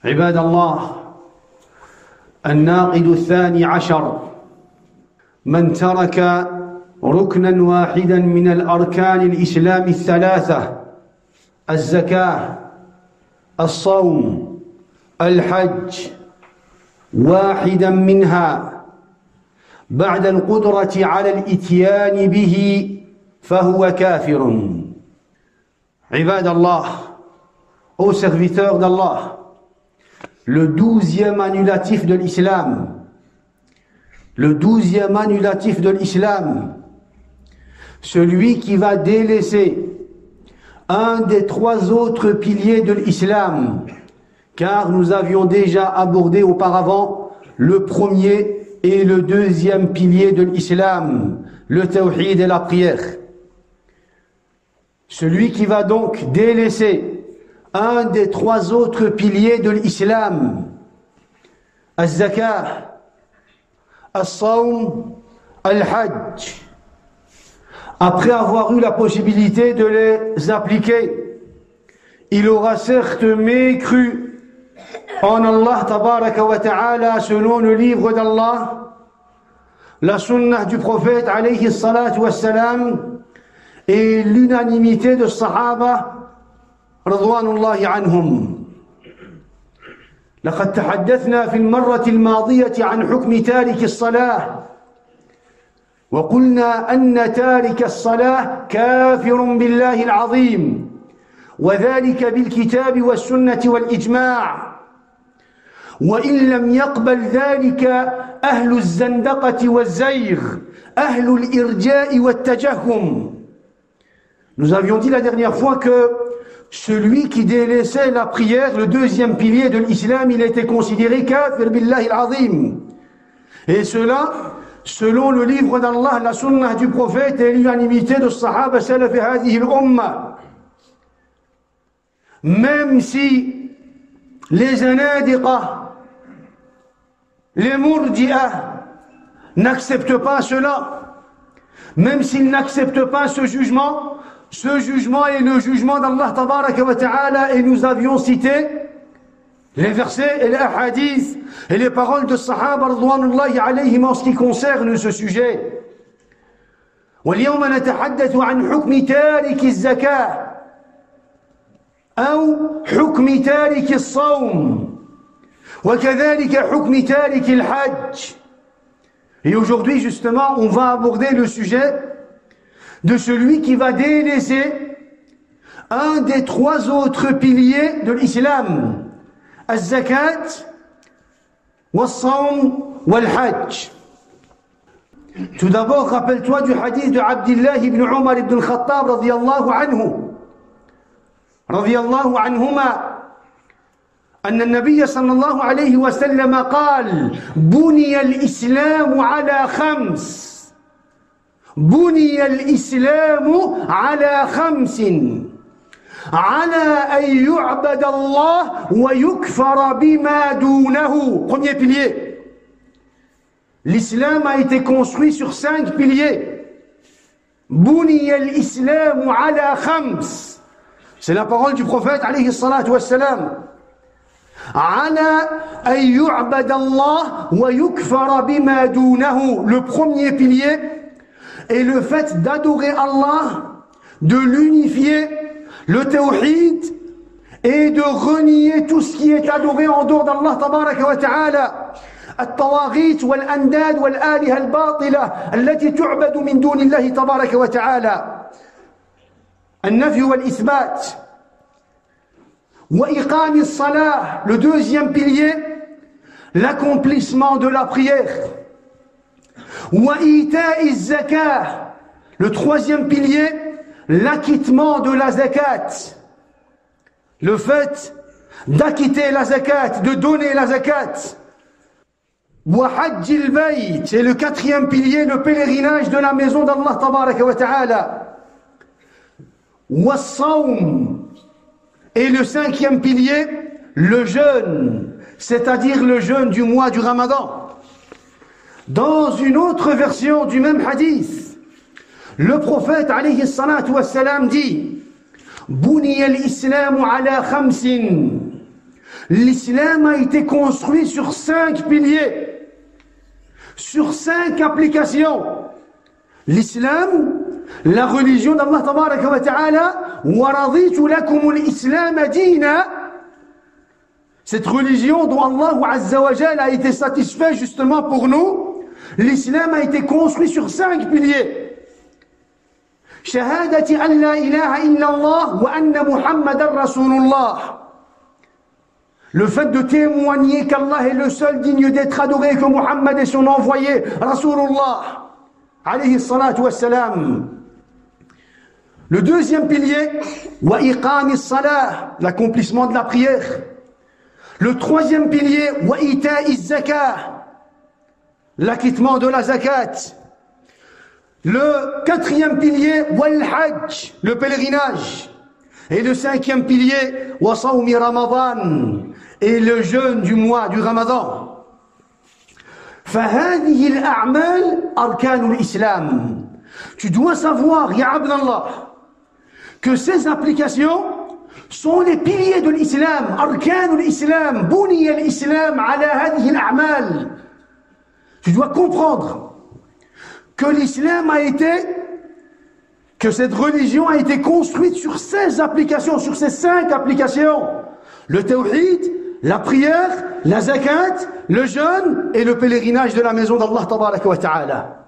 عباد الله، الناقض الثاني عشر من ترك ركنا واحدا من الأركان الإسلام الثلاثة: الزكاة، الصوم، الحج، واحدا منها بعد القدرة على الإتيان به فهو كافر. عباد الله, ô serviteurs d'Allah, le 12e annulatif de l'islam, celui qui va délaisser un des trois autres piliers de l'islam, car nous avions déjà abordé auparavant le premier et le deuxième pilier de l'islam, le tawhid et la prière. Celui qui va donc délaisser un des trois autres piliers de l'islam, al-zakah, al-sawm, al-hajj, après avoir eu la possibilité de les appliquer, il aura certes mécru en Allah tabaraka wa ta'ala selon le livre d'Allah, la sunnah du prophète alayhi salatu wassalam et l'unanimité de Sahaba رضوان عنهم. لقد تحدثنا في المرة الماضية عن حكم تارك الصلاة، وقلنا أن تارك الصلاة كافر بالله العظيم، وذلك بالكتاب والسنة والإجماع، وإن لم يقبل ذلك أهل الزندقة والزيغ، أهل الإرجاء والتجهم. Nous avions dit la dernière fois que celui qui délaissait la prière, le deuxième pilier de l'islam, il était considéré kafir billahi al-azim. Et cela, selon le livre d'Allah, la sunnah du prophète et l'unanimité de Sahaba salaf hadhihi al-umma. Même si les anadiqa, les murji'ah n'acceptent pas cela, même s'ils n'acceptent pas ce jugement est le jugement d'Allah tabaraka wa ta'ala, et nous avions cité les versets et les hadiths et les paroles de Sahaba radwanullahi alayhim en ce qui concerne ce sujet. واليوم نتحدث عن حكم تارك الزكاة أو حكم تارك الصوم وكذلك حكم تارك الحج. Et aujourd'hui justement on va aborder le sujet de celui qui va délaisser un des trois autres piliers de l'islam, al-zakat, wal-sawm, wal-hajj. Tout d'abord, rappelle-toi du hadith de Abdullah ibn Umar ibn al-Khattab radiyallahu anhuma, أن النبي صلى الله عليه وسلم قال: بني الإسلام على خمس. بني الإسلام على خمس: على أن يعبد الله ويكفر بما دونه. Premier pilier. L'islam a été construit sur 5 piliers. بني الإسلام على خمس. C'est la parole du prophète alayhi salatu wassalam. على أن يعبد الله ويكفر بما دونه. Le premier pilier est le fait d'adorer Allah, de l'unifier, le tawhid, et de renier tout ce qui est adoré en dehors d'Allah tabaraka wa ta'ala. الطواغيت والأنداد والآلهة الباطلة التي تعبد من دون الله تبارك وتعالى. النفي والإثبات. وإقام الصلاة. Le deuxième pilier, l'accomplissement de la prière. وإيتاء الزكاة. Le troisième pilier, l'acquittement de la zakat. Le fait d'acquitter la zakat, de donner la zakat. وحج البيت. C'est le quatrième pilier, le pèlerinage de la maison d'Allah tabaraka wa ta'ala. والصوم. Et le cinquième pilier, le jeûne, c'est-à-dire le jeûne du mois du Ramadan. Dans une autre version du même hadith, le prophète alayhi salatu wassalam dit: بني الإسلام على خمس l'islam a été construit sur 5 piliers, sur 5 applications. L'islam, la religion d'Allah tabaraka wa ta'ala, wa raditu lakum al-islam dina. Cette religion dont Allah azza wa jalla a été satisfait justement pour nous, l'islam a été construit sur 5 piliers. Shahadati an la ilaha illallah wa anna Muhammadan Rasulullah. Le fait de témoigner qu'Allah est le seul digne d'être adoré, que Muhammad est son envoyé, Rasulullah, alayhi salatu wassalam. Le deuxième pilier, wa iqami salah, l'accomplissement de la prière. Le troisième pilier, wa ita'i zakah, l'acquittement de la zakat. Le quatrième pilier, wal hajj, le pèlerinage. Et le cinquième pilier, wa sawmi ramadan, et le jeûne du mois du Ramadan. فهذه الأعمال أركان الإسلام. Tu dois savoir, ya Abdallah, que ces applications sont les piliers de l'islam. أركان الإسلام. بني الإسلام على هذه الأعمال. Tu dois comprendre que l'islam a été, que cette religion a été construite sur ces applications, sur ces 5 applications. Le tawhid, la prière, la zakat, le jeûne et le pèlerinage de la maison d'Allah tabaraka wa ta'ala.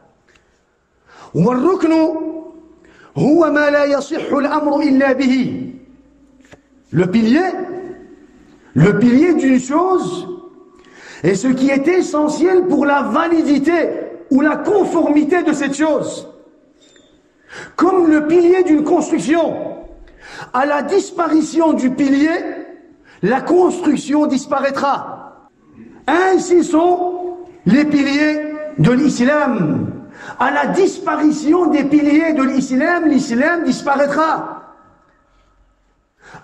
والركن هو ما لا يصح الأمر إلا به. Le pilier d'une chose est ce qui est essentiel pour la validité ou la conformité de cette chose. Comme le pilier d'une construction. À la disparition du pilier, la construction disparaîtra. Ainsi sont les piliers de l'islam. À la disparition des piliers de l'islam, l'islam disparaîtra.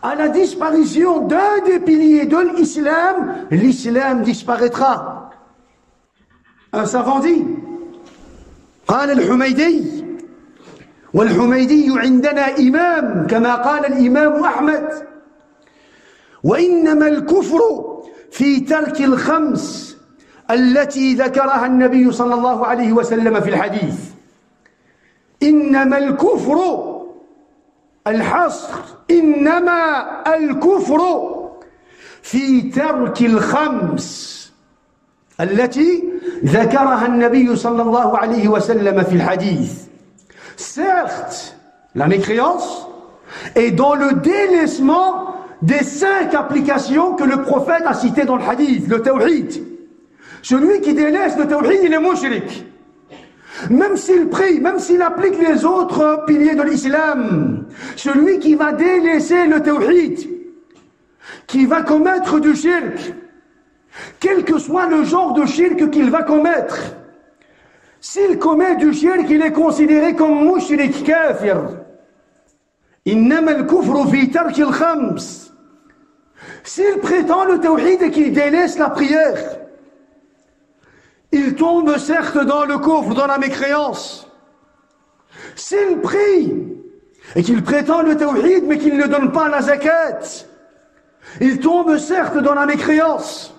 À la disparition d'un des piliers de l'islam, l'islam disparaîtra. Un savant dit, قال الحميدي والحميدي عندنا إمام كما قال الإمام أحمد وإنما الكفر في ترك الخمس التي ذكرها النبي صلى الله عليه وسلم في الحديث. إنما الكفر الحصر إنما الكفر في ترك الخمس التي ذكرها النبي صلى الله عليه وسلم في الحديث. Certes, la mécréance est dans le délaissement des 5 applications que le prophète a citées dans le hadith, le tawhid. Celui qui délaisse le tawhid, il est mushrik. Même s'il prie, même s'il applique les autres piliers de l'islam, celui qui va délaisser le tawhid, qui va commettre du shirk, quel que soit le genre de shirk qu'il va commettre, s'il commet du shirk, il est considéré comme mushrik kafir. Innama al-kufru fi tarki al-khams. S'il prétend le tawhid et qu'il délaisse la prière, il tombe certes dans le kufr, dans la mécréance. S'il prie et qu'il prétend le tawhid mais qu'il ne donne pas la zakat, il tombe certes dans la mécréance.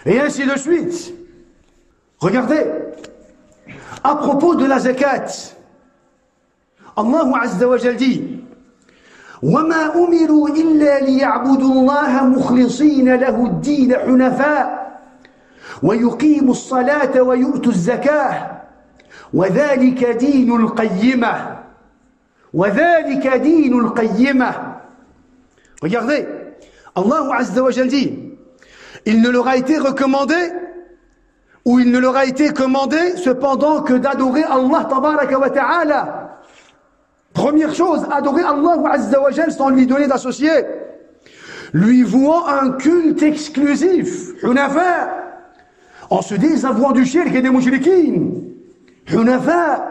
Et ainsi de suite. Regardez, à propos de la zakat, Allah Azza wa Jal dit وَمَا أُمِرُوا إِلَّا لِيَعْبُدُوا اللَّهَ مُخْلِصِينَ لَهُ الدِّينَ حُنَفَاءَ وَيُقِيمُوا الصَّلَاةَ وَيُؤْتُوا الزَّكَاةَ وَذَلِكَ دِينُ الْقَيِّمَةِ وَذَلِكَ دِينُ الْقَيِّمَةِ. Regardez, Allah Azza wa Jal dit, il ne leur a été recommandé ou il ne leur a été commandé cependant que d'adorer Allah tabaraka wa ta'ala. Première chose, adorer Allah Azza wa Jal sans lui donner d'associé, lui vouant un culte exclusif, hunafa, en se désavouant du shirk et des mujrikin, hunafa,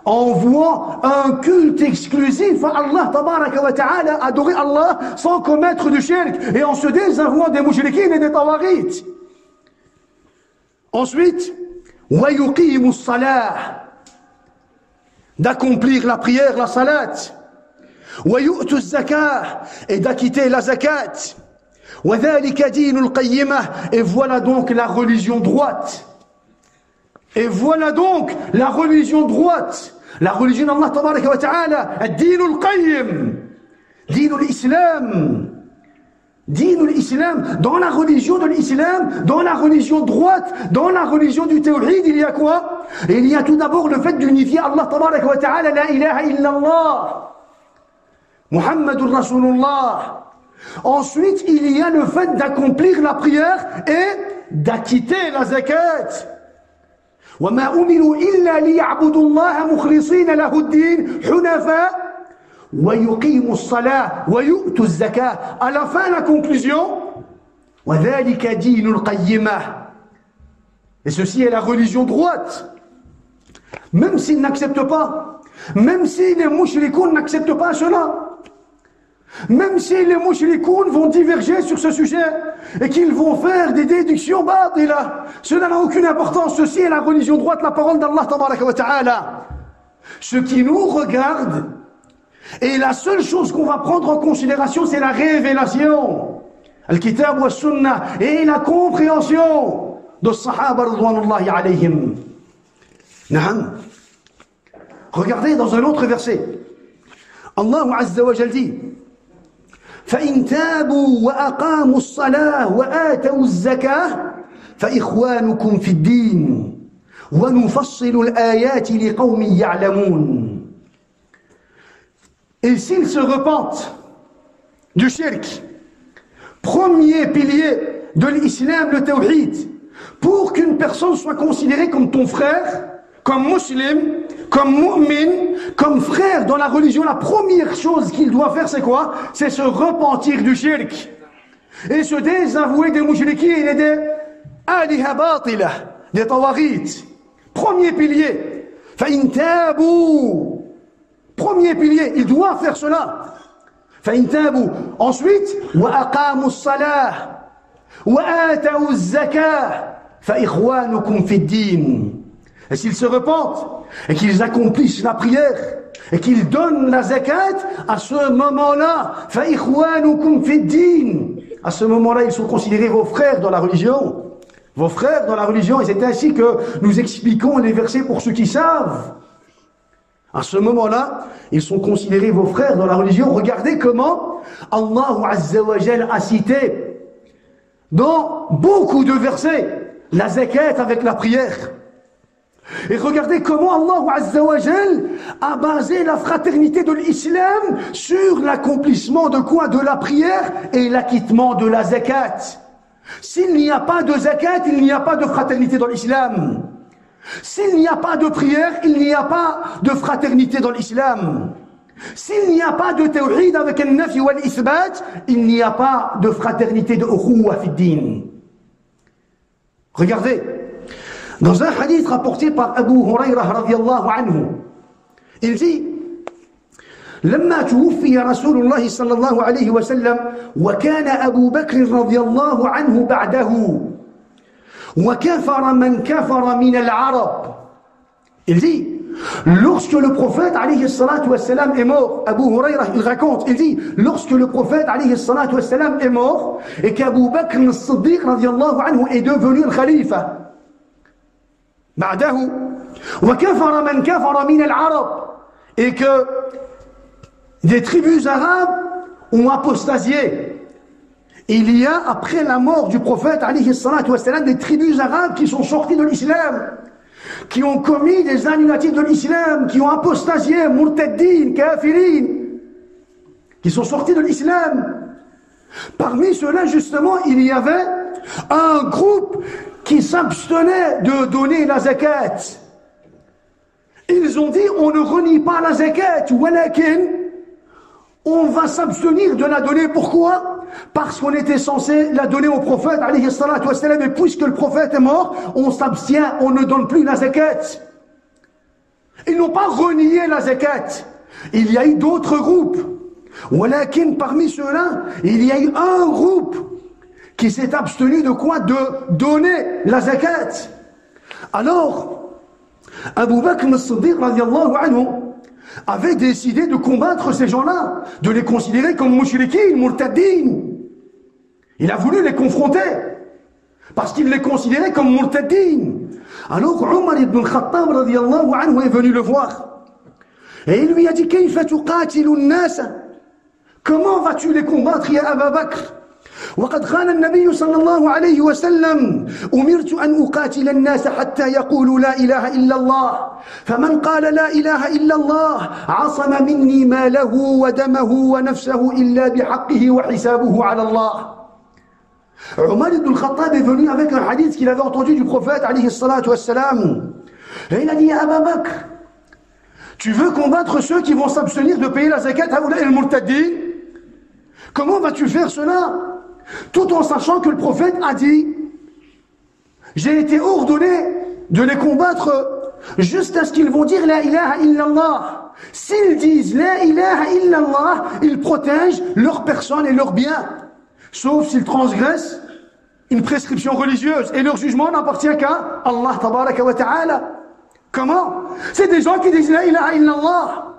en vouant un culte exclusif à Allah tabaraka wa ta'ala, adorer Allah sans commettre du shirk et en se désavouant des mujrikin et des tawarit. Ensuite, wa yuqimu salah, d'accomplir la prière, la salat, wa yu'tu zakah, et d'acquitter la zakat, وَذَلِكَ دِينُ الْقَيِّمَةِ. Et voilà donc la religion droite. Et voilà donc la religion droite. La religion d'Allah tabaraka wa ta'ala. الدين القيم. دين الإسلام. دين l'islam. Dans la religion de l'islam, dans la religion droite, dans la religion du tawhid, il y a quoi? Il y a tout d'abord le fait d'unifier Allah tabaraka wa ta'ala, la ilaha illallah, Muhammadur Rasulullah. Ensuite, il y a le fait d'accomplir la prière et d'acquitter la zakat. وَمَا أُمِرُوا إِلَّا لِيَعْبُدُوا اللَّهَ مُخْلِصِينَ لَهُ الدِّينَ حُنَفَاءَ وَيُقِيمُوا الصَّلَاةَ وَيُؤْتُوا الزَّكَاةَ. À la fin, la conclusion, وَذَلِكَ دِينُ الْقَيِّمَةِ. Et ceci est la religion droite. Même s'ils n'acceptent pas, même si les mouchrikoun n'acceptent pas cela, même si les mouchrikoun vont diverger sur ce sujet et qu'ils vont faire des déductions batila, cela n'a aucune importance. Ceci est la religion droite, la parole d'Allah tabaraka wa ta'ala. Ce qui nous regarde, et la seule chose qu'on va prendre en considération, c'est la révélation, al-kitab wa sunnah, et la compréhension de sahaba ridwanullahi alayhim. Na'am. Regardez dans un autre verset, Allah azza wa jal dit: فإن تابوا وأقاموا الصلاة وآتوا الزكاة فإخوانكم في الدين ونفصل الآيات لقوم يعلمون. Et s'ils se repentent du shirk, premier pilier de l'islam, le tawhid, pour qu'une personne soit considérée comme ton frère, comme musulman, comme mu'min, comme frère dans la religion, la première chose qu'il doit faire, c'est quoi? C'est se repentir du shirk et se désavouer des mouchriquins et des aliha batila, des tawaghit. Premier pilier. Fa'in tabu. Premier pilier, il doit faire cela. Fa'in tabu. Ensuite, wa aqamu as-salah wa atau az-zakah fa ikhwanukum fi ad-din. Et s'ils se repentent et qu'ils accomplissent la prière et qu'ils donnent la zakat, à ce moment-là, فَإِخْوَانُكُمْ فِي الدِّينِ. À ce moment-là, ils sont considérés vos frères dans la religion. Vos frères dans la religion. Et c'est ainsi que nous expliquons les versets pour ceux qui savent. À ce moment-là, ils sont considérés vos frères dans la religion. Regardez comment Allah Azza wa Jal a cité dans beaucoup de versets la zakat avec la prière. Et regardez comment Allah Azza wa Jal a basé la fraternité de l'islam sur l'accomplissement de quoi? De la prière et l'acquittement de la zakat. S'il n'y a pas de zakat, il n'y a pas de fraternité dans l'islam. S'il n'y a pas de prière, il n'y a pas de fraternité dans l'islam. S'il n'y a pas de tawhid avec un nafi wal isbat, il n'y a pas de fraternité de ukhuwa fi din. Regardez. Dans un hadith rapporté par Abu Hurairah radiyallahu anhu, il dit: لما توفي رسول الله صلى الله عليه وسلم وكان أبو بكر رضي الله عنه بعده وكفر من كفر من العرب. Il dit: lorsque le prophète alayhi salatu wassalam est mort, Abu Hurairah il raconte, il dit: lorsque le prophète alayhi salatu wassalam est mort et qu'Abu Bakr as-Siddiq radiyallahu anhu est devenu le khalifa, بعده وكفر من كفر من العرب, et que des tribus arabes ont apostasié. Il y a, après la mort du prophète alayhi salatu wassalam, des tribus arabes qui sont sorties de l'islam, qui ont commis des annulatifs de l'islam, qui ont apostasié, murtaddin, kafirin, qui sont sortis de l'islam. Parmi ceux-là, justement, il y avait un groupe qui s'abstenaient de donner la zakat. Ils ont dit: on ne renie pas la zakat, walakin on va s'abstenir de la donner. Pourquoi? Parce qu'on était censé la donner au prophète alayhi salatu wassalam, et puisque le prophète est mort, on s'abstient, on ne donne plus la zakat. Ils n'ont pas renié la zakat. Il y a eu d'autres groupes, walakin parmi ceux-là, il y a eu un groupe qui s'est abstenu de quoi? De donner la zakat. Alors, Abu Bakr as-Siddiq radiyallahu anhu avait décidé de combattre ces gens-là, de les considérer comme mushrikin, murtaddin. Il a voulu les confronter, parce qu'il les considérait comme murtaddin. Alors Omar ibn al-Khattab radiyallahu anhu est venu le voir. Et il lui a dit, Kayfa tuqatilu an-nas? Comment vas-tu les combattre, ya Aba Bakr? وقد قال النبي صلى الله عليه وسلم أمرت أن أقاتل الناس حتى يقولوا لا إله إلا الله فمن قال لا إله إلا الله عصم مني ماله ودمه ونفسه إلا بحقه وحسابه على الله. Omar ibn al-Khattab est venu avec un hadith qu'il avait entendu du prophète alayhi salatu wassalam. Et il a dit, Aba Bakr, tu veux combattre ceux qui vont s'abstenir de payer la zakat haoula el murtaddin? Comment vas-tu faire cela? Tout en sachant que le prophète a dit, j'ai été ordonné de les combattre juste à ce qu'ils vont dire la ilaha illallah. S'ils disent la ilaha illallah, ils protègent leur personne et leurs biens, sauf s'ils transgressent une prescription religieuse, et leur jugement n'appartient qu'à Allah tabaraka wa ta'ala. Comment? C'est des gens qui disent la ilaha illallah.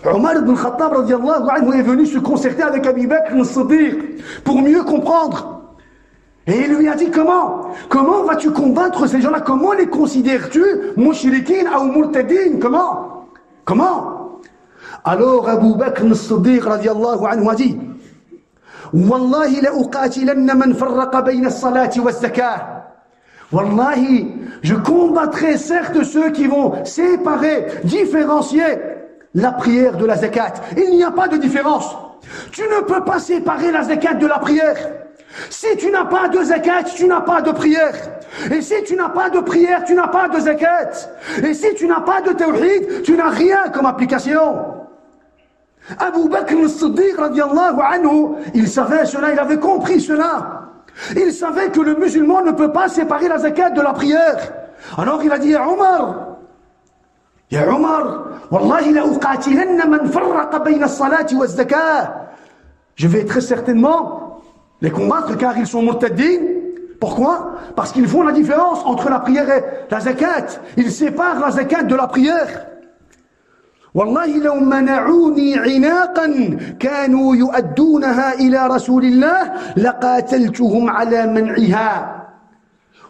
Omar ibn Khattab radiyallahu anhu est venu se concerter avec Abu Bakr al-Siddiq pour mieux comprendre. Et il lui a dit, comment vas-tu combattre ces gens-là? Comment les considères-tu? Mushrikin ou murtadin? Comment? Alors Abu Bakr al-Siddiq radiyallahu anhu a dit, Wallahi la uqatilanna man farraqa bayna as-salati waz-zakah. Wallahi, je combattrai certes ceux qui vont séparer, différencier la prière de la zakat. Il n'y a pas de différence. Tu ne peux pas séparer la zakat de la prière. Si tu n'as pas de zakat, tu n'as pas de prière. Et si tu n'as pas de prière, tu n'as pas de zakat. Et si tu n'as pas de tawhid, tu n'as rien comme application. Abu Bakr al-Siddiq radiyallahu anhu, il savait cela, il avait compris cela. Il savait que le musulman ne peut pas séparer la zakat de la prière. Alors il a dit, Ya Omar, Wallahi la uqatilanna man farraqa bayna as-salati waz-zakah. Je vais très certainement les combattre car ils sont murtaddin. Pourquoi? Parce qu'ils font la différence entre la prière et la zakat. Ils séparent la zakat de la prière. Wallahi law mana'uni 'inaqan kanu yu'addunaha ila rasulillah laqataltuhum 'ala man'iha.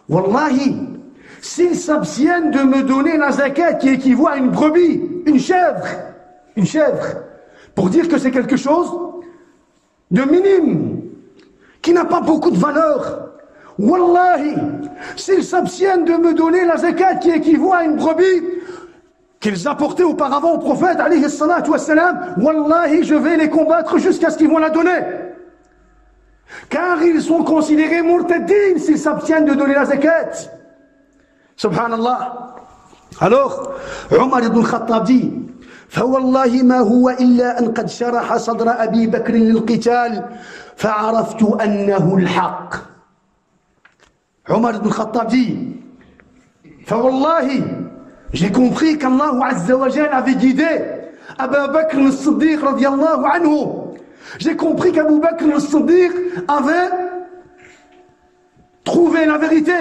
Wallahi, s'ils s'abstiennent de me donner la zakat qui équivaut à une brebis, une chèvre, pour dire que c'est quelque chose de minime, qui n'a pas beaucoup de valeur. Wallahi, s'ils s'abstiennent de me donner la zakat qui équivaut à une brebis, qu'ils apportaient auparavant au prophète, alayhi salatu wassalam, Wallahi, je vais les combattre jusqu'à ce qu'ils vont la donner. Car ils sont considérés murtaddin s'ils s'abstiennent de donner la zakat. Subhanallah. Alors, Omar ibn Khattab dit, فوالله ما هو إلا أن قد شرح صدر أبي بكر للقتال فعرفت أنه الحق. Omar ibn Khattab dit, فوالله, j'ai compris qu'Allah Azza wa Jal avait guidé Abu Bakr al-Siddiq radiyallahu anhu. J'ai compris qu'Abu Bakr al-Siddiq avait trouvé la vérité.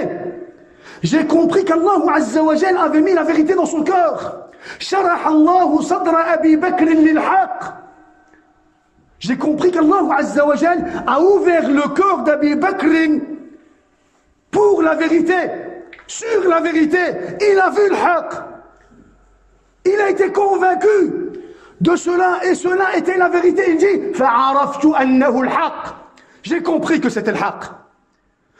J'ai compris qu'Allah Azza wa Jal avait mis la vérité dans son cœur. Sharah Allahu sadra Abi Bakr lil-haq. J'ai compris qu'Allah Azza wa Jal a ouvert le cœur d'Abi Bakr pour la vérité, sur la vérité. Il a vu le haq. Il a été convaincu de cela et cela était la vérité. Il dit fa'araftu annahu al-haq. J'ai compris que c'était le haq.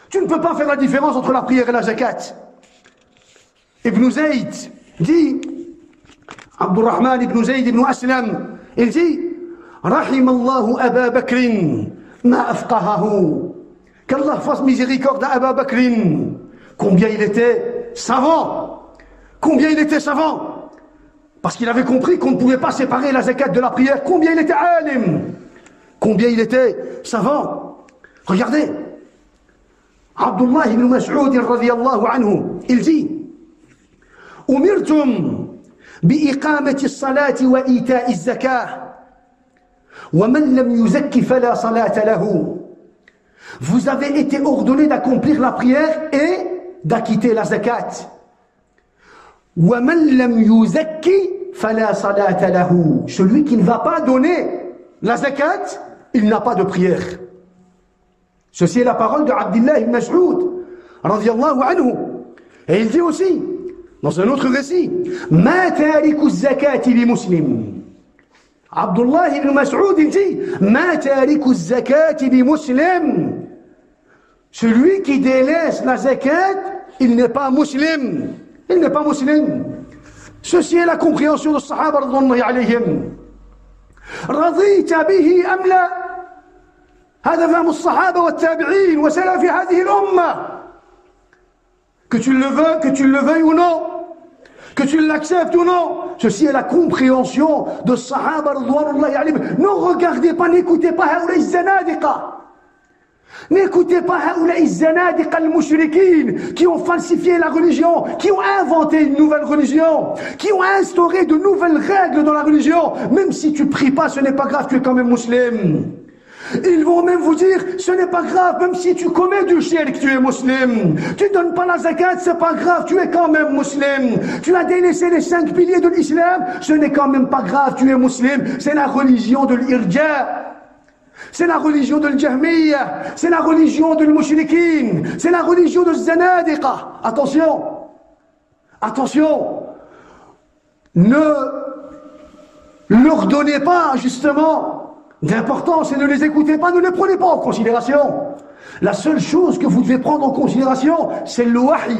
Tu ne peux pas faire la différence entre la prière et la zakat. Ibn Zayd dit, Abdurrahman ibn Zayd ibn Aslam, il dit, Rahimallahu Aba Bakrin, ma afqahahu. Qu'Allah fasse miséricorde à Aba Bakrin. Combien il était savant. Combien il était savant. Parce qu'il avait compris qu'on ne pouvait pas séparer la zakat de la prière. Combien il était alim. Combien il était savant. Regardez. Abdullah ibn Mas'ud radiyallahu anhu, il dit, Umirtum bi'iqamati as-salati wa ita'i az-zakah wa man lam yuzakki fala salata lahu. Vous avez été ordonné d'accomplir la prière et d'acquitter la zakat. Wa man lam yuzakki fala salata lahu. Celui qui ne va pas donner la zakat, il n'a pas de prière. Ceci est la parole de Abdullah ibn Mas'ud, radiyallahu anhu. Et il dit aussi, dans un autre récit, Ma tariku zakati bi muslim. Abdullah ibn Mas'ud, il dit, Ma tariku zakati bi muslim. Celui qui délaisse la zakat, il n'est pas musulman. Il n'est pas musulman. Ceci est la compréhension des Sahaba radhiyallahu alayhim. Radita bihi am la? هذا فهم الصحابة والتابعين وسلف هذه الأمة. Que tu le veuilles ou non, que tu l'acceptes ou non, ceci est la compréhension de Sahaba radhiyallahu alayhim. Ne regardez pas, n'écoutez pas هؤلاء الزنادقة. N'écoutez pas هؤلاء الزنادقة المشركين qui ont falsifié la religion, qui ont inventé une nouvelle religion, qui ont instauré de nouvelles règles dans la religion. Même si tu pries pas, ce n'est pas grave, tu es quand même musulman. Ils vont même vous dire, ce n'est pas grave, même si tu commets du shirk, tu es musulman. Tu ne donnes pas la zakat, c'est pas grave, tu es quand même musulman. Tu as délaissé les 5 piliers de l'islam, ce n'est quand même pas grave, tu es musulman. C'est la religion de l'irja. C'est la religion de l'Jahmiya, c'est la religion de l'Mushrikin, c'est la religion de Zanadiqa. Attention, attention, ne leur donnez pas justement d'importance et ne les écoutez pas, ne les prenez pas en considération. La seule chose que vous devez prendre en considération, c'est le wahi,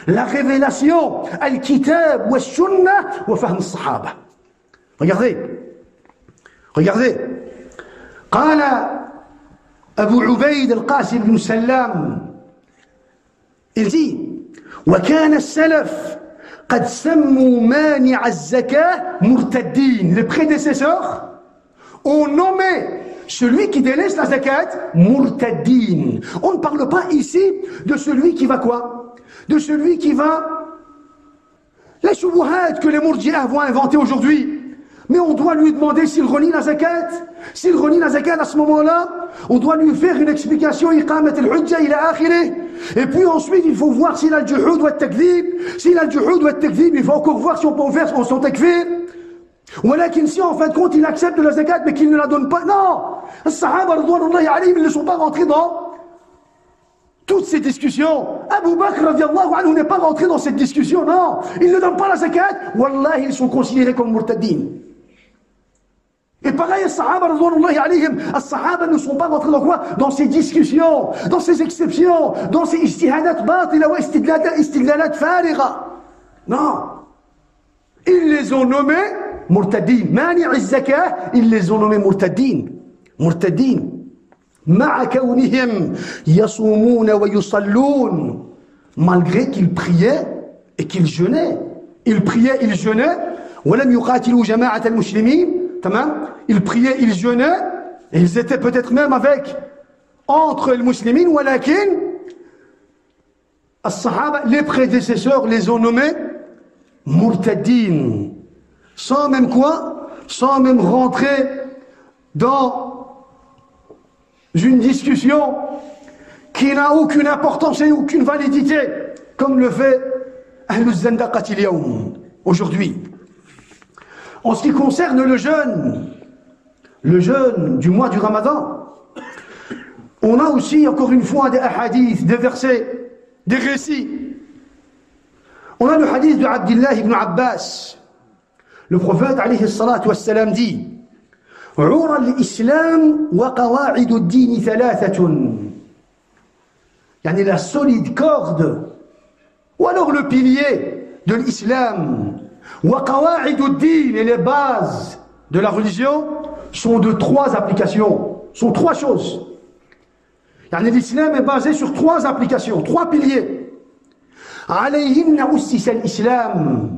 la révélation, al-kitab wa sunnah wa fahm as-sahaba. Regardez, regardez. قال أبو عبيد القاسم بن سلام il dit وكان السلف قد سموا مانع الزكاة مرتدين. Les prédécesseurs ont nommé celui qui délaisse la zakat murtaddin. On ne parle pas ici de celui qui va quoi? De celui qui va les shubuhat que les murji'ah vont inventer aujourd'hui. Mais on doit lui demander s'il renie la zakat. S'il renie la zakat à ce moment-là, on doit lui faire une explication, iqamat al-hujja ila akhirih. Et puis ensuite, il faut voir s'il a le juhud ou le takdhib. S'il a le juhud ou le takdhib, il faut encore voir si on peut faire son takfir. Ou alors si en fin de compte, il accepte la zakat, mais qu'il ne la donne pas. Non! Les sahaba, radhiyallahu alayhim, ils ne sont pas rentrés dans toutes ces discussions. Abu Bakr, radhiyallahu anhu, n'est pas rentré dans cette discussion, non. Il ne donne pas la zakat. Wallah, ils sont considérés comme murtaddin. Et pareil, les Sahaba, radhiyallahu alayhim, les Sahaba ne sont pas rentrés dans quoi? Dans ces discussions, dans ces exceptions, dans ces ijtihadat batila wa istidlalat fariga. Non. Ils les ont nommés murtaddin. Mani' az-zakah, ils les ont nommés murtaddin. Murtaddin. Ma'a kawnihim yasumuna wa yusallun. Malgré qu'ils priaient et qu'ils jeûnaient. Ils priaient, ils jeûnaient. Wa lam yuqatilu jama'at al-muslimin. Ils priaient, ils jeûnaient, et ils étaient peut-être même avec, entre les musulmans, walakin, as-sahaba, les prédécesseurs les ont nommés murtaddin. Sans même quoi? Sans même rentrer dans une discussion qui n'a aucune importance et aucune validité, comme le fait Ahlul Zandaqati al-yawm, aujourd'hui. En ce qui concerne le jeûne du mois du Ramadan, on a aussi encore une fois des hadiths, des versets, des récits. On a le hadith de Abdullah ibn Abbas. Le prophète alayhi salatu wassalam dit عُرَى الْإِسْلَامُ وَقَوَاعِدُ الدِّينِ ثَلَاثَةٌ. يعني la solide corde, ou alors le pilier de l'islam. وَقَوَاعِدُ الدِّينِ, et les bases de la religion sont de 3 applications, sont 3 choses. L'islam est basé sur 3 applications, 3 piliers. عَلَيْهِنَّ أُسِّسَ الْإِسْلَامُ.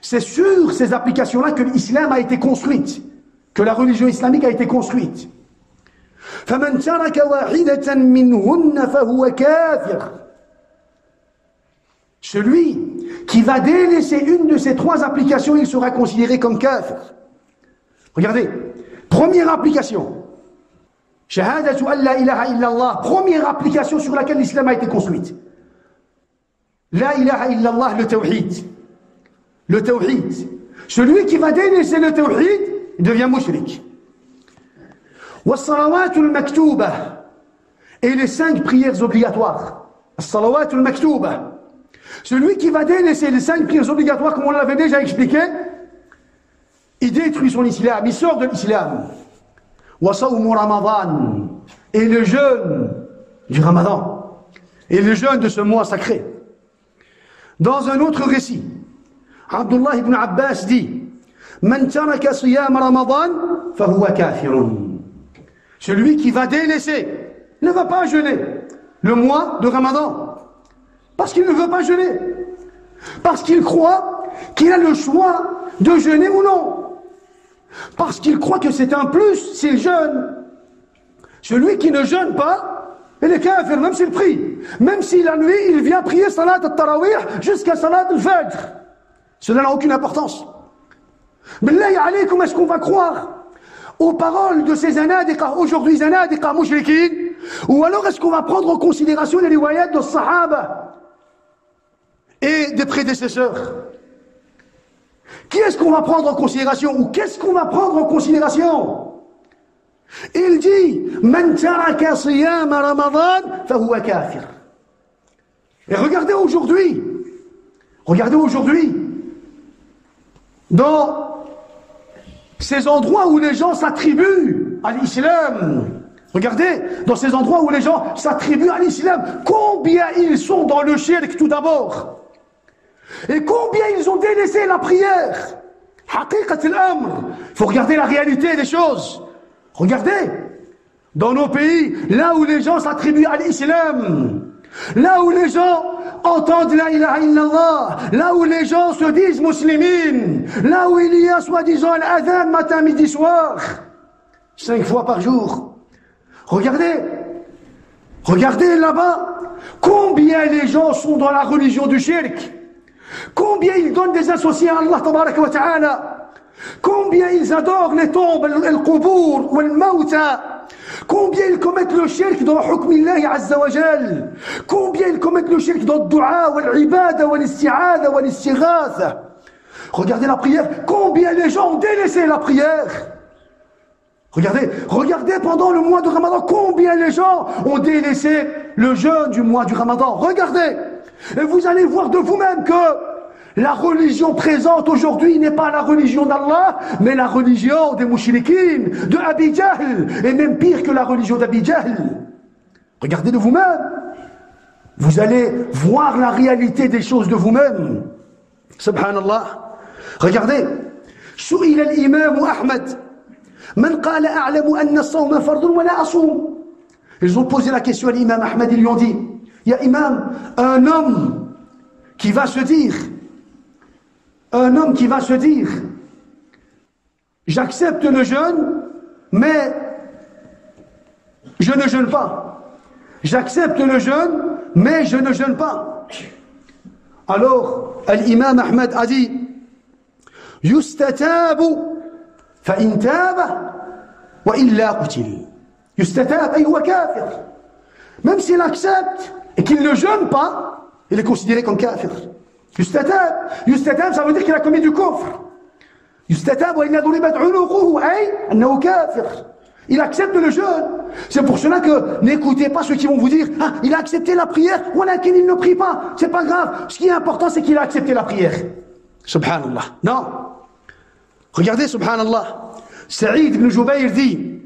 C'est sur ces applications-là que l'islam a été construite, que la religion islamique a été construite. فَمَنْ تَرَكَ وَاحِدَةً مِّنْهُنَّ فَهُوَ كَافِرٌ. Celui qui va délaisser une de ces 3 applications, il sera considéré comme kafir. Regardez, première application. Shahadatu an la ilaha illallah, première application sur laquelle l'islam a été construite. La ilaha illallah, le tawhid. Le tawhid. Celui qui va délaisser le tawhid, il devient mushrik. Wa salawatul maktuba. et les 5 prières obligatoires. As-salawat al-maktuba. Celui qui va délaisser les 5 prières obligatoires, comme on l'avait déjà expliqué, il détruit son islam, il sort de l'islam. Wa sawmu Ramadan, et le jeûne du Ramadan, et le jeûne de ce mois sacré. Dans un autre récit, Abdullah ibn Abbas dit: Man taraka siyam Ramadan, fahuwa kafirun. Celui qui va délaisser, ne va pas jeûner le mois de Ramadan, parce qu'il ne veut pas jeûner, parce qu'il croit qu'il a le choix de jeûner ou non, parce qu'il croit que c'est un plus s'il jeûne. Celui qui ne jeûne pas, il est kafir, même s'il prie, même si la nuit il vient prier salat al-tarawih jusqu'à salat al-fajr, cela n'a aucune importance. Billahi alaykum, est-ce qu'on va croire aux paroles de ces zanadiqa, aujourd'hui zanadiqa mushrikin, ou alors est-ce qu'on va prendre en considération les riwayats de Sahaba et des prédécesseurs? Qui est-ce qu'on va prendre en considération, ou qu'est-ce qu'on va prendre en considération? Il dit: Man taraka siyam Ramadan fahuwa kafir. Et regardez aujourd'hui, dans ces endroits où les gens s'attribuent à l'islam, regardez, dans ces endroits où les gens s'attribuent à l'islam, combien ils sont dans le shirk tout d'abord, et combien ils ont délaissé la prière. Haqiqat al-amr, il faut regarder la réalité des choses. Regardez, dans nos pays, là où les gens s'attribuent à l'islam, là où les gens entendent la ilaha illallah, là où les gens se disent muslimines, là où il y a soi-disant l'adhan matin, midi, soir, 5 fois par jour. Regardez là-bas, combien les gens sont dans la religion du shirk, combien ils donnent des associés à Allah tabaraka wa ta'ala, combien ils adorent les tombes, les qubur, les mawta, combien ils commettent le shirk dans hukmillahi azza wa jal, combien ils commettent le shirk dans le dua, l'ibada, l'isti'adha, l'istighatha. Regardez la prière, combien les gens ont délaissé la prière. Regardez pendant le mois de Ramadan, combien les gens ont délaissé le jeûne du mois du Ramadan. Regardez, et vous allez voir de vous-même que la religion présente aujourd'hui n'est pas la religion d'Allah, mais la religion des mouchriquins, de Abi Jahl, et même pire que la religion d'Abi Jahl. Regardez de vous-même. Vous allez voir la réalité des choses de vous-même. Subhanallah. Regardez. Su'ila al-imam Ahmad. Man qala a'lamu anna as-sawma fardun wa la asum. Ils ont posé la question à l'imam Ahmad, ils lui ont dit: Ya imam, un homme qui va se dire, j'accepte le jeûne, mais je ne jeûne pas. J'accepte le jeûne, mais je ne jeûne pas. Alors, l'imam Ahmad a dit: Yustatabu fa in taba wa illa qutil. Yustatab ay huwa kafir. Même s'il accepte et qu'il ne jeûne pas, il est considéré comme kafir. Yustatab, ça veut dire qu'il a commis du kufr. Yustatab wa inna duribat unuquhu ay annahu kafir. Il accepte le jeûne. C'est pour cela que n'écoutez pas ceux qui vont vous dire: ah, il a accepté la prière, walakin il ne prie pas. C'est pas grave. Ce qui est important, c'est qu'il a accepté la prière. Subhanallah. Non. Regardez, subhanallah. Saïd ibn Jubayr dit: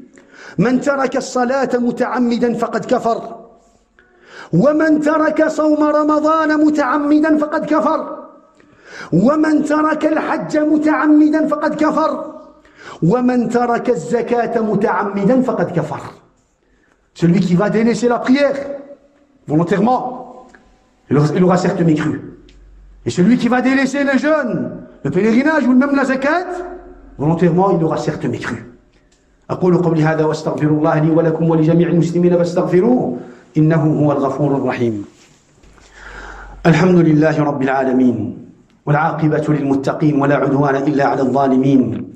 Man taraka as-salata muta'ammidan faqad kafar. ومن ترك صوم رمضان متعمدا فقد كفر ومن ترك الحج متعمدا فقد كفر ومن ترك الزكاة متعمدا فقد كفر. Celui qui va délaisser la prière volontairement, il aura certes mécru. Et celui qui va délaisser le jeûne, le pèlerinage ou même la zakat, volontairement, il aura certes mécru. أقول قولي هذا واستغفر الله لي ولكم ولجميع المسلمين فاستغفروه إنه هو الغفور الرحيم. الحمد لله رب العالمين والعاقبة للمتقين ولا عدوان إلا على الظالمين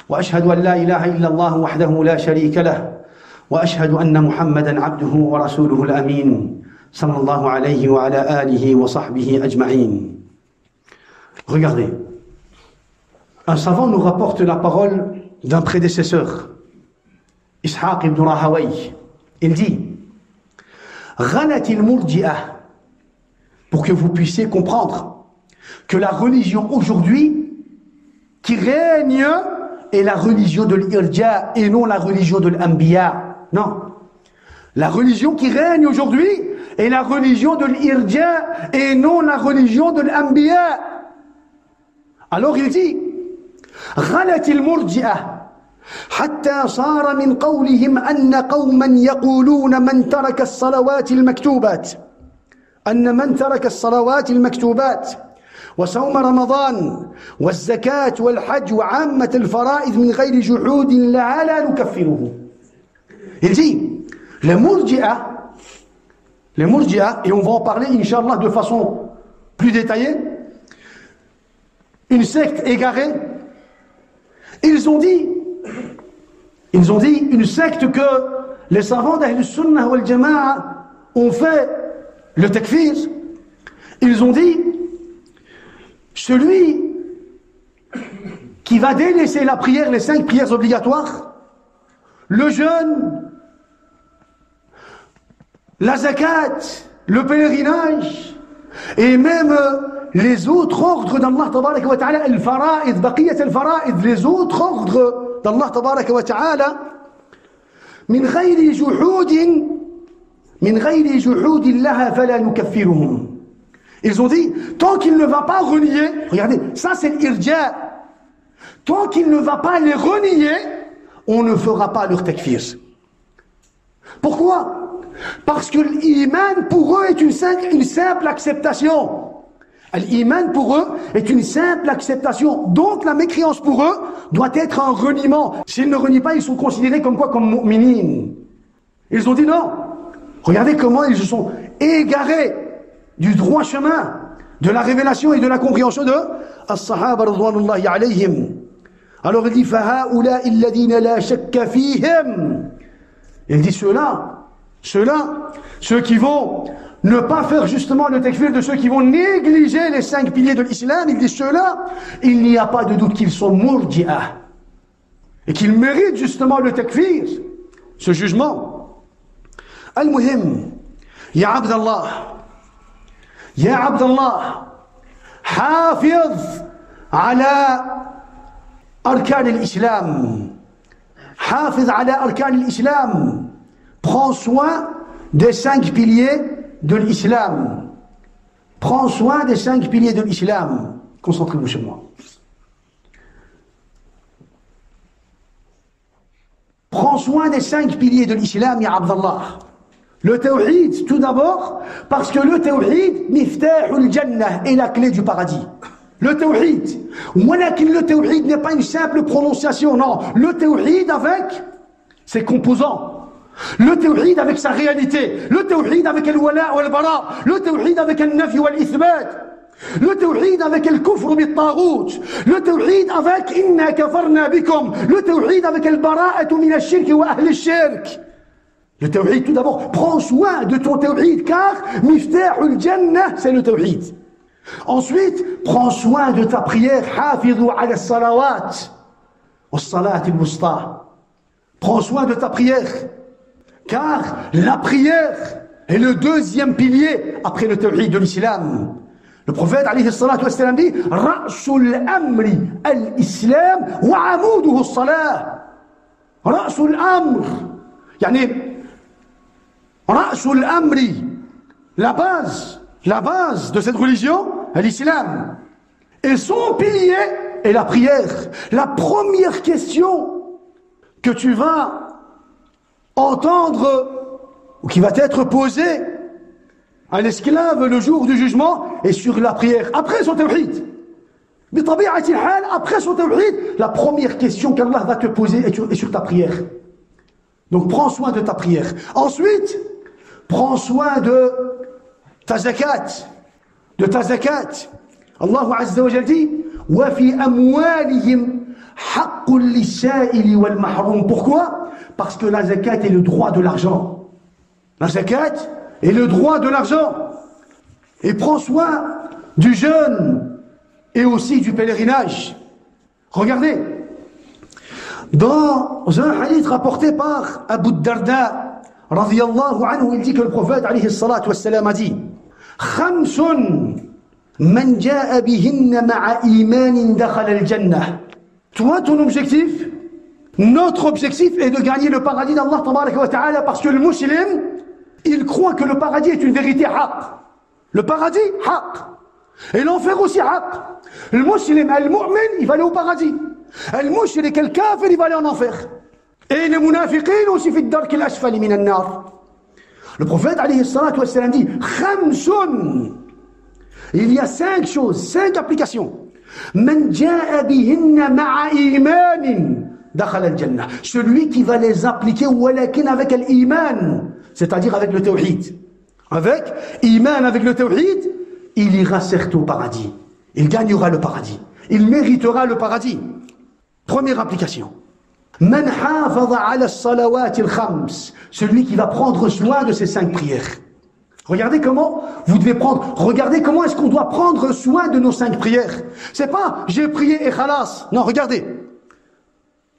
وأشهد أن لا إله إلا الله وحده لا شريك له وأشهد أن محمدا عبده ورسوله الأمين صلى الله عليه وعلى آله وصحبه أجمعين. Regardez, un savant nous rapporte la parole d'un prédécesseur, Ishaq ibn Rahawayh. Il dit: Ghalatil murji'ah, pour que vous puissiez comprendre que la religion aujourd'hui qui règne est la religion de l'irja et non la religion de l'anbiya. Non. La religion qui règne aujourd'hui est la religion de l'irja et non la religion de l'anbiya. Alors il dit Ghalatil murji'ah حتى صار من قولهم أن قوما يقولون من ترك الصلوات المكتوبات أن من ترك الصلوات المكتوبات وصوم رمضان والزكاة والحج وعامة الفرائض من غير جحود لا نكفره. Il dit les murji'a, et on va en parler Inch'Allah de façon plus détaillée, une secte égarée, ils ont dit une secte que les savants d'Ahl Sunnah wal Jama'a ont fait le takfir. Ils ont dit celui qui va délaisser la prière, les 5 prières obligatoires, le jeûne, la zakat, le pèlerinage et même les autres ordres d'Allah tabaraka wa ta'ala, al-fara'id, baqiyat al-fara'id, les autres ordres d'Allah tabaraka wa ta'ala, min ghayri juhudin laha fala nukaffiruhum. Ils ont dit, tant qu'il ne va pas renier, regardez, ça c'est l'irja, tant qu'il ne va pas les renier, on ne fera pas leur takfir. Pourquoi? Parce que l'iman pour eux est une simple acceptation. L'iman pour eux est une simple acceptation. Donc la mécréance pour eux doit être un reniement. S'ils ne renient pas, ils sont considérés comme quoi? Comme mu'minin. Ils ont dit non. Regardez comment ils se sont égarés du droit chemin, de la révélation et de la compréhension de as-sahaba radwanullahi alayhim. Alors il dit فَهَؤُلَاءِ الَّذِينَ لَا شَكَّ فِيهِمْ. Il dit ceux qui vont ne pas faire justement le takfir de ceux qui vont négliger les 5 piliers de l'islam, il dit ceux-là, il n'y a pas de doute qu'ils sont murji'ah et qu'ils méritent justement le takfir, ce jugement. Al-Muhim, ya Abdallah, hafiz ala arkan al-islam, hafiz ala arkan al-islam, prends soin des 5 piliers de l'islam. Prends soin des 5 piliers de l'islam. Concentrez-vous sur moi. Prends soin des 5 piliers de l'islam, ya Abdallah. Le tawhid, tout d'abord, parce que le tawhid, miftahul jannah, est la clé du paradis. Le tawhid. Le tawhid n'est pas une simple prononciation, non. Le tawhid avec ses composants. Le tawhid avec sa réalité, le tawhid avec le wala' wal bara, le tawhid avec le nafi wal ithbat, le tawhid avec le kufr bit taghut, le tawhid avec inna kafarna bikum, le tawhid avec le bara'atu min ash-shirk wa ahli ash-shirk. Le tawhid, tout d'abord, prends soin de ton tawhid, car miftahul jannah, c'est le tawhid. Ensuite, prends soin de ta prière, hafidhu ala salawat wa salat al-wusta. Prends soin de ta prière. Car la prière est le 2e pilier après le tawhid de l'islam. Le prophète alayhi salatu wassalam dit Ra'sul amri al-islam wa amuduhu as-salah. Ra'sul amr, yani Ra'sul amri, la base de cette religion, l'islam. Et son pilier est la prière. La première question que tu vas entendre ou qui va être posé à l'esclave le jour du jugement est sur la prière. Après son tawhid, après son tawhid, la première question qu'Allah va te poser est sur ta prière. Donc prends soin de ta prière. Ensuite, prends soin de ta zakat. Allah Azza wa Jalla dit wa fi amwalihim haqqun lis-sa'ili wal mahrum. Pourquoi? Parce que la zakat est le droit de l'argent. La zakat est le droit de l'argent. Et prends soin du jeûne et aussi du pèlerinage. Regardez, dans un hadith rapporté par Abu Darda, radiyallahu anhu, il dit que le prophète alayhi salatu wassalam a dit Khamsun man ja'a bihinna ma'a imanin dakhala al-jannah. Toi, ton objectif, notre objectif est de gagner le paradis d'Allah tabaraka wa ta'ala, parce que le musulman, il croit que le paradis est une vérité haqq. Le paradis, haqq. Et l'enfer aussi, haqq. Le musulman, al-mu'min, il va aller au paradis. Al-mushrik, al-kafir, il va aller en enfer. Et les munafiqin aussi, fi ad-dark al-asfali min an-nar. Le prophète, alayhi salatu wa sallam, dit Khamsun. Il y a 5 choses, 5 applications. Man ja'a bihinna ma'a imanin dakhala al-jannah. Celui qui va les appliquer walakin avec l'iman, c'est-à-dire avec le tawhid. Avec iman, avec le tawhid, il ira certes au paradis. Il gagnera le paradis. Il méritera le paradis. Première application. Man hafadha ala as-salawat al-khams. Celui qui va prendre soin de ces 5 prières. Regardez comment vous devez prendre, regardez comment est-ce qu'on doit prendre soin de nos 5 prières. C'est pas j'ai prié et khalas. Non, regardez.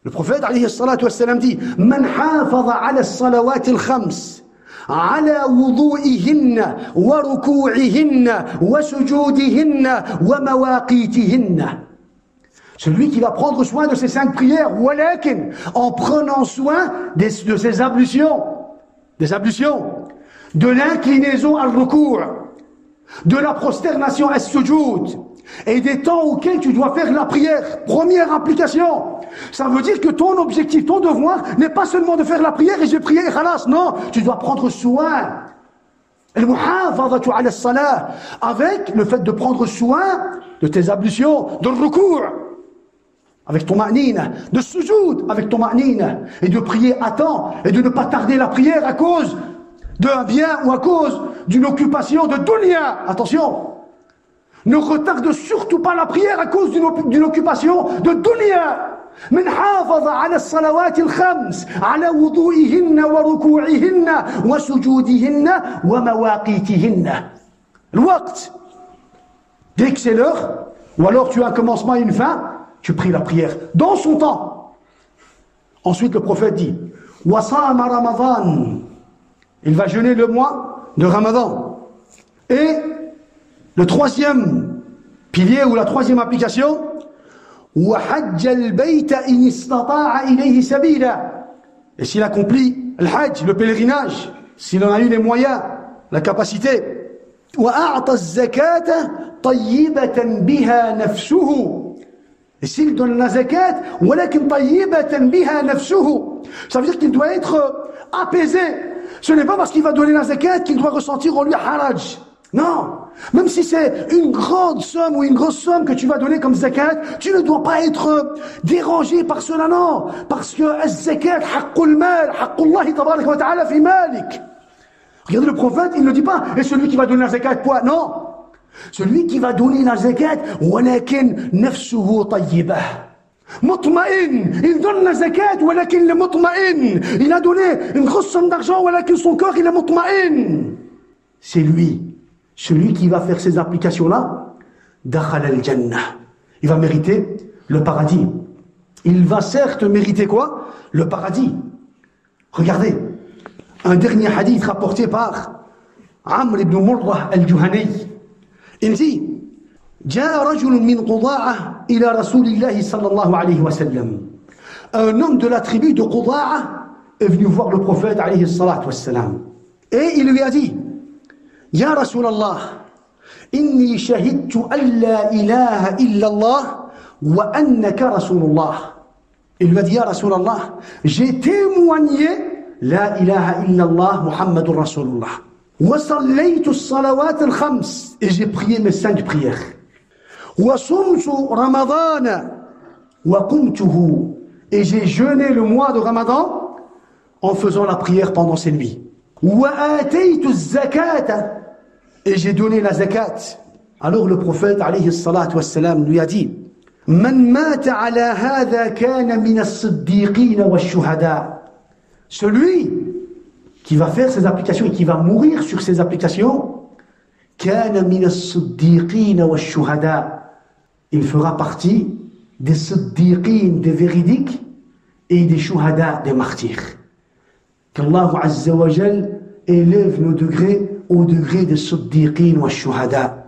Le prophète alayhi salatu wassalam dit Man hafadha ala as-salawat al-khams ala wudu'ihinna wa ruku'ihinna wa sujudihinna wa mawaqitihinna. Celui qui va prendre soin de ces 5 prières, walakin, en prenant soin de ses ablutions, de l'inclinaison al-ruku', de la prosternation as-sujud, et des temps auxquels tu dois faire la prière. Première implication. Ça veut dire que ton objectif, ton devoir, n'est pas seulement de faire la prière et j'ai prié et khalas. Non, tu dois prendre soin. Al-muhafadhatu ala as-salah, avec le fait de prendre soin de tes ablutions, de ruku', avec ton ma'nina, de sujoud avec ton ma'nina, et de prier à temps, et de ne pas tarder la prière à cause d'un bien ou à cause d'une occupation de dunya. Attention, ne retarde surtout pas la prière à cause d'une occupation de dunya. من حافظ على الصلوات الخمس على وضوئهن وركوعهن وسجودهن ومواقيتهن. الوقت, dès que c'est l'heure, ou alors tu as un commencement et une fin, tu pries la prière dans son temps. Ensuite le prophète dit وصام رمضان, il va jeûner le mois de Ramadan. Et le troisième pilier ou la troisième application, وحج البيت إن استطاع إليه سبيلا. Et s'il accomplit le hajj, le pèlerinage, s'il en a eu les moyens, la capacité, وأعطى الزكاة طيبة بها نفسه. Et s'il donne la zakat, ولكن طيبة بها نفسه, ça veut dire qu'il doit être apaisé. Ce n'est pas parce qu'il va donner la zakat qu'il doit ressentir en lui haraj. Non, même si c'est une grande somme ou une grosse somme que tu vas donner comme zakat, tu ne dois pas être dérangé par cela, non. Parce que az-zakat, haqqul mal, haqqullahi tabaraka wa ta'ala fi malik. Regardez le prophète, il ne dit pas, et celui qui va donner la zakat, quoi? Non. Celui qui va donner la zakat, walakin nafsuhu tayyibah. Mutma'in, il donne la zakat, walakin le mutma'in. Il a donné une grosse somme d'argent, walakin son corps, il est mutma'in. C'est lui. Celui qui va faire ces applications-là, dakhala al-jannah, il va mériter le paradis. Il va certes mériter quoi? Le paradis. Regardez, un dernier hadith rapporté par Amr ibn Murrah al-Juhani. Il dit جاء رجل من قضاعة إلى رسول الله صلى الله عليه وسلم. Un homme de la tribu de Quda'a est venu voir le prophète alayhi salatu wassalam. Et il lui a dit يا رسول الله إني شهدت أن لا إله إلا الله وأنك رسول الله. Il lui a dit يا رسول الله, j'ai témoigné لا إله إلا الله محمد رسول الله وصليت الصلوات الخمس, et j'ai prié mes 5 prières, وصمت رمضان وقمته, et j'ai jeûné le mois de Ramadan en faisant la prière pendant ces nuits, وآتيت الزكاة, et j'ai donné la zakat. Alors le prophète alayhi salatu wassalam lui a dit من مات على هذا كان من الصديقين والشهداء. Celui qui va faire ces applications et qui va mourir sur ces applications, كان من الصديقين والشهداء, il fera partie des siddiqin, des véridiques, et des shuhada, des martyrs. qu'Allah Azza wa Jal élève nos degrés au degré des Siddiqin wa Shuhada.